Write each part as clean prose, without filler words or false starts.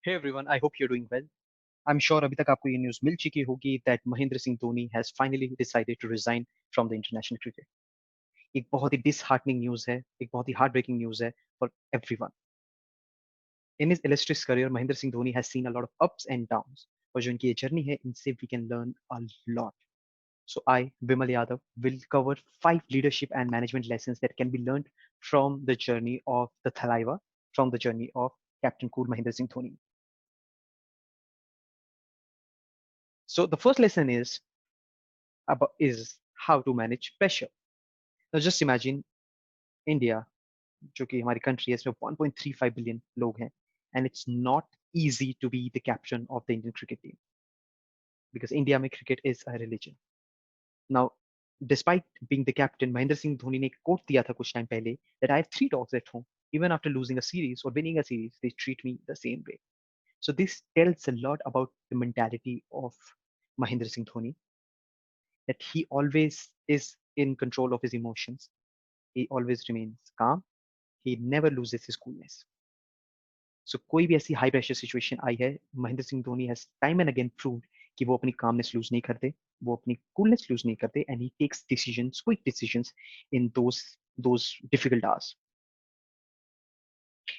Hey everyone, I hope you're doing well. I'm sure अभी तक आपको ये न्यूज़ मिल चुकी होगी that Mahendra Singh Dhoni has finally decided to resign from the international cricket. एक बहुत ही disheartening न्यूज़ है, एक बहुत ही heartbreaking न्यूज़ है for everyone. In his illustrious career, Mahendra Singh Dhoni has seen a lot of ups and downs. और जो इनकी ये journey है, इनसे we can learn a lot. So I, Vimal Yadav, will cover 5 leadership and management lessons that can be learned from the journey of the Thalaiva, from the journey of Captain Cool Mahendra Singh Dhoni. So the first lesson is how to manage pressure. Now just imagine India, जो कि हमारी country है, इसमें 1.35 billion लोग हैं, and it's not easy to be the captain of the Indian cricket team because India में cricket is a religion. Now, despite being the captain, Mahendra Singh Dhoni ने एक quote दिया था कुछ time पहले that I have 3 dogs at home. Even after losing a series or winning a series, they treat me the same way. So this tells a lot about the mentality of Mahendra Singh Dhoni, that he always is in control of his emotions. He always remains calm. He never loses his coolness. So कोई भी ऐसी high pressure situation आई है, Mahendra Singh Dhoni has time and again proved कि वो अपनी calmness loose नहीं करते, वो अपनी कूलनेस लूज नहीं करते, and he takes decisions, quick decisions in those difficult hours.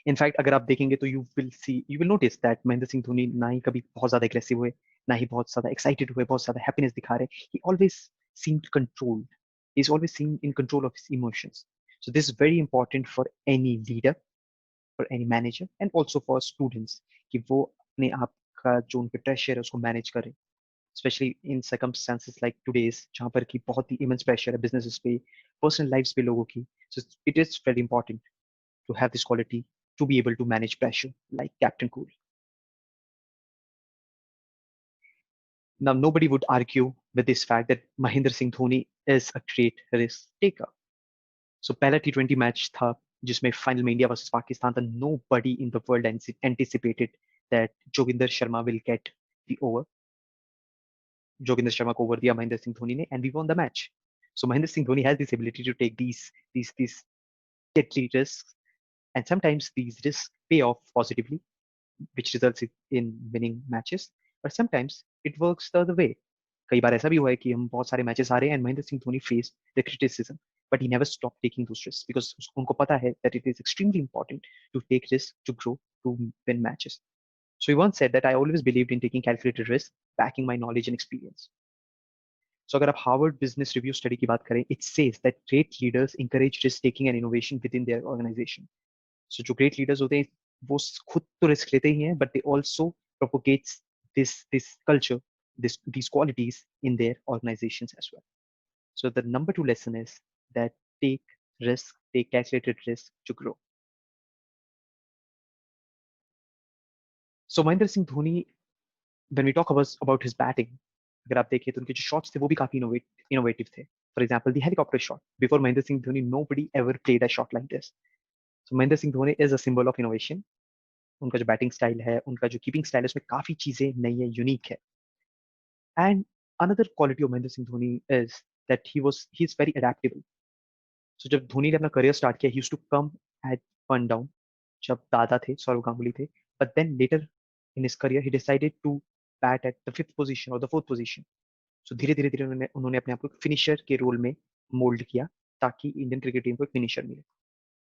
In fact अगर आप देखेंगे तो you will notice that Mahendra Singh Dhoni ना ही कभी बहुत ज्यादा एग्रेसिव हुए, ना ही बहुत ज्यादा एक्साइटेड हुए, बहुत ज्यादा हैप्पीनेस दिखा रहे. ही always seemed controlled. He is always seemed in control of his emotions. So this is very important for any leader, for any manager, and also for students कि वो अपने आप का जो उन पे प्रेशर है उसको मैनेज करें, specially in circumstances like today's जहाँ पर कि बहुत ही immense pressure है businesses पे, personal lives पे लोगों की. So it is very important to have this quality to be able to manage pressure like Captain Cool. Now nobody would argue with this fact that Mahendra Singh Dhoni is a great risk taker. So पहला T20 match था जिसमें final में India versus Pakistan था. Nobody in the world anticipated that Joginder Sharma will get the over. Joginder Sharma को over दिया महेंद्र सिंह धोनी ने, and we won the match. So Mahendra Singh Dhoni has this ability to take these deadly risks, and sometimes these risks pay off positively, which results in winning matches. But sometimes it works the other way. कई बार ऐसा भी हुआ है कि हम बहुत सारे matches हारे and Mahendra Singh Dhoni faced the criticism, but he never stopped taking those risks because उनको पता है that it is extremely important to take risks to grow, to win matches. So he once said that I always believed in taking calculated risks, backing my knowledge and experience. So अगर आप Harvard business review study की बात करें, it says that great leaders encourage risk taking and innovation within their organization. So जो great leaders होते हैं वो खुद तो रिस्क लेते ही हैं, but they also propagates this culture, these qualities in their organizations as well. So the number 2 lesson is that take calculated risk to grow. So Mahendra Singh Dhoni, when we talk about his batting, अगर आप देखें तो उनके जो shots थे वो भी काफी इनोवेटिव थे. For example the helicopter shot. Before Mahendra Singh Dhoni nobody ever played a shot like this. So Mahendra Singh Dhoni is a symbol of innovation. उनका जो बैटिंग स्टाइल है, उनका जो कीपिंग स्टाइल है, उसमें काफी चीजें नई है, यूनिक है. And another quality of Mahendra Singh Dhoni is that he is very adaptable. So जब धोनी ने अपना करियर स्टार्ट किया, he used to come at one down जब दादा थे, सौरव गांगुली थे. But then later in his career he decided to bat at the 5th position और the 4th position. So धीरे धीरे धीरे उन्होंने अपने आप को फिनिशर के रोल में मोल्ड किया ताकि इंडियन क्रिकेट टीम को एक फिनिशर मिले.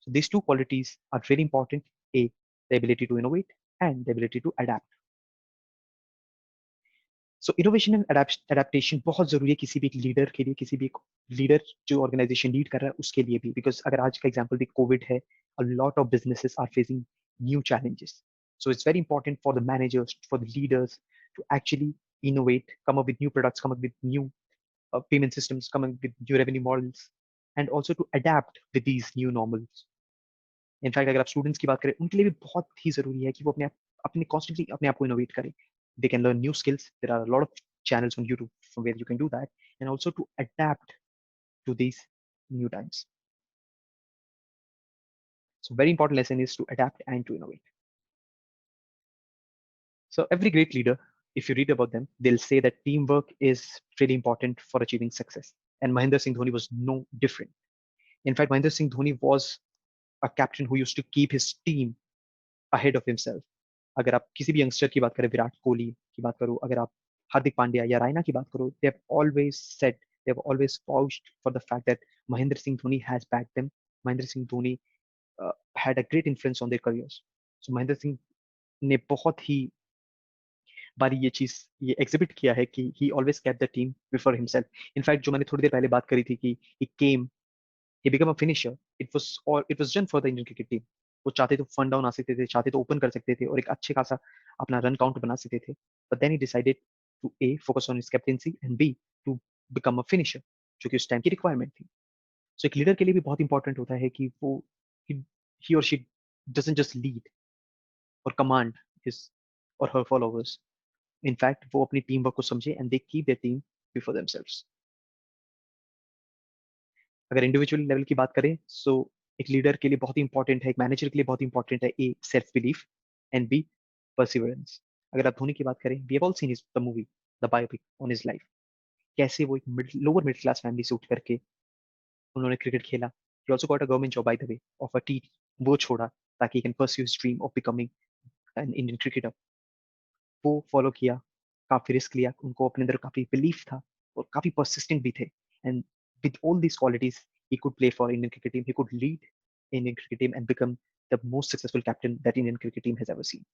So these two qualities are very important. A, the ability to innovate and the ability to adapt. So innovation and adaptation बहुत जरूरी है किसी भी एक लीडर के लिए, किसी भी एक लीडर जो ऑर्गेनाइजेशन लीड कर रहा है उसके लिए भी. बिकॉज अगर आज का एग्जांपल भी कोविड है, a lot of businesses are facing new challenges. So it's very important for the managers, for the leaders to actually innovate, come up with new products, come up with new payment systems, come up with new revenue models, and also to adapt with these new normals. In fact अगर आप students की बात करें, उनके लिए भी बहुत ही जरूरी है कि वो अपने कॉन्स्टेंटली अपने आप को इनोवेट करें. They can learn new skills. There are a lot of channels on YouTube from where you can do that, and also to adapt to these new times. So very important lesson is to adapt and to innovate. So every great leader, if you read about them, they'll say that teamwork is really important for achieving success. And Mahendra Singh Dhoni was no different. In fact, Mahendra Singh Dhoni was a captain who used to keep his team ahead of himself. अगर आप किसी भी youngster की बात करें, विराट कोहली की बात करो, अगर आप हार्दिक पांड्या या रायना की बात करो, they have always said, they have always vouched for the fact that Mahendra Singh Dhoni has backed them. Mahendra Singh Dhoni had a great influence on their careers. So Mahendra Singh ने बहुत ही बारी ये एग्जिबिट किया है कि ही always kept the team before himself. In fact जो मैंने थोड़ी देर पहले बात करी थी कि he become a finisher, it was done for the Indian cricket team. वो चाहते तो फन डाउन आ सकते थे, चाहते तो ओपन कर सकते थे और एक अच्छे खासा अपना रन काउंट बना सकते थे. But then he decided to a focus on his captaincy and be to become a finisher, जो कि उस टाइम की रिक्वायरमेंट थी. सो एक लीडर के लिए भी बहुत इंपॉर्टेंट होता है कि वो ही और शी डजंट जस्ट लीड और कमांड हिज और हर फॉलोवर्स. इनफैक्ट वो अपनी टीम वर्क को समझे and they keep their team before themselves. अगर इंडिविजुअल लेवल की बात करें, सो एक लीडर के लिए बहुत ही इंपॉर्टेंट है, एक मैनेजर के लिए बहुत इंपॉर्टेंट है, a self belief and be perseverance. अगर आप धोनी की बात करें, we have all seen his the movie, the biopic on his life. कैसे वो एक लोअर मिडिल क्लास फैमिली से उठ करके उन्होंने क्रिकेट खेला. ही also got a government job by the way of a T. वो छोड़ा ताकि he can pursue his dream of becoming an Indian cricketer. वो फॉलो किया, काफी रिस्क लिया, उनको अपने अंदर काफी बिलीफ था और काफी परसिस्टेंट भी थे. And with all these qualities he could play for Indian cricket team. He could lead Indian cricket team and become the most successful captain that Indian cricket team has ever seen.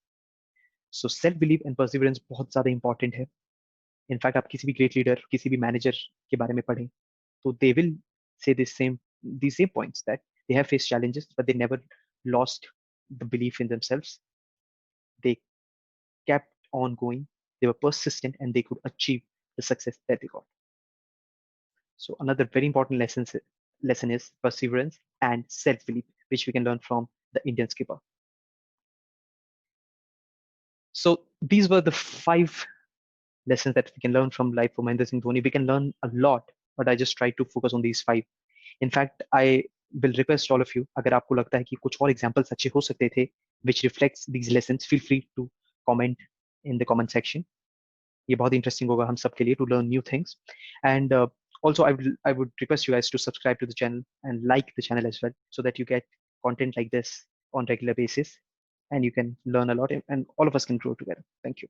So self belief and perseverance बहुत ज्यादा important है. In fact आप किसी भी great leader, किसी भी manager के बारे में पढ़ें तो they will say these same points that they have faced challenges but they never lost the belief in themselves. They kept on going, they were persistent and they could achieve the success that they got. So another very important lesson is perseverance and self-belief, which we can learn from the Indian skipper. So these were the 5 lessons that we can learn from life of Mahendra Singh Dhoni. We can learn a lot, but I just try to focus on these 5. In fact, I will request all of you, अगर आपको लगता है कि कुछ और examples अच्छे हो सकते थे, which reflects these lessons, feel free to comment in the comment section. ये बहुत इंटरेस्टिंग होगा हम सब के लिए to learn new things. And also I would request you guys to subscribe to the channel and like the channel as well so that you get content like this on regular basis and you can learn a lot and all of us can grow together. Thank you.